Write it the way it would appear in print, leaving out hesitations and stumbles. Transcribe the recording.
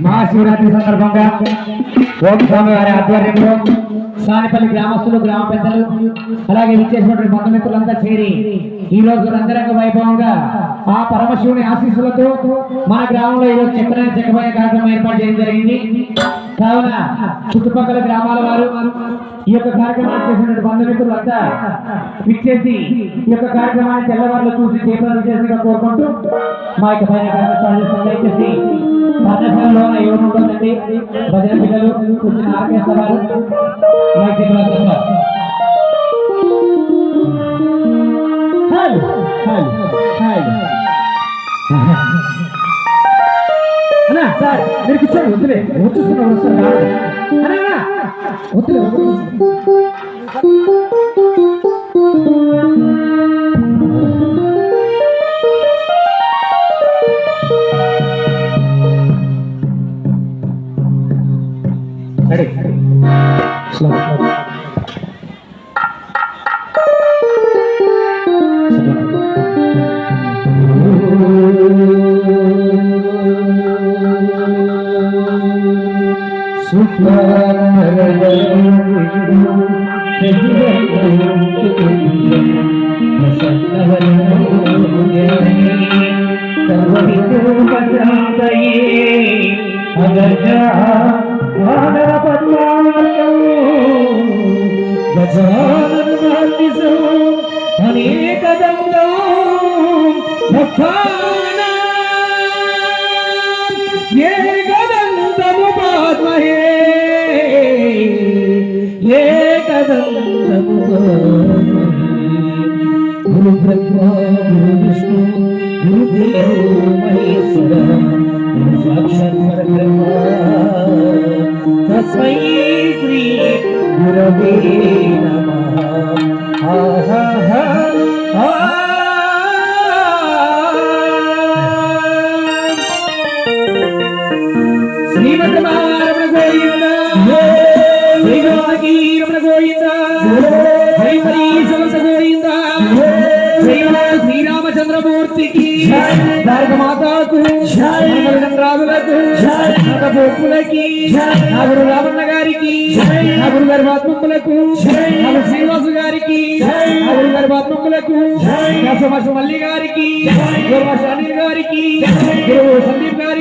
మహాశివరాత్రి సందర్భంగా ఓం స్వామి వారి ఆధ్వర్యంలో సానిపల్లి గ్రామస్తులు గ్రామ పెద్దలు అలాగే విచ్చేసినటువంటి బంధుమిత్రులంతా చేరి ఈ రోజు రంగరంగ వైభవంగా ఆ పరమశివుని ఆశీస్సులతో మన గ్రామంలో ఈరోజు చెక్కబోయే కార్యక్రమం ఏర్పాటు చేయడం జరిగింది. కావున చుట్టుపక్కల గ్రామాల వారు ఈ యొక్క కార్యక్రమాన్ని చేసినటువంటి బంధుమిత్రులంతా విచ్చేసి ఈ యొక్క కార్యక్రమాన్ని తెల్లవారులు చూసి చేపలు చేసినగా కోరుకుంటూ మా యొక్క పైన దయచేసి పాఠశాలలో ఎవరు ఉంటుందండి భజన పిల్లలు కూర్చుని ఆర్కేస్తారు అన్నా సార్ మీరు కూర్చోండి వద్దులే చూస్తున్నారు వస్తారు అన్నా వద్దులే రెడీ స్లో गुरु ब्रह्मा गुरु विष्णु गुरु देवो महेश्वर गुरु साक्षात् परब्रह्म तस्मै श्री गुरवे नमः। श्रीमद्रमण गोविंद श्रीरमण गोविंद श्रीरामचंद्रमूर्ति की माता को राजुలకు భోక్కులకి గురు రామన్న గారికి గురు గారి ఆత్మకులకు శ్రీనివాసు గారికి గురు గారి ఆత్మకులకు మల్లి గారికి గురు అనిల్ గారికి గురు సందీప్ గారికి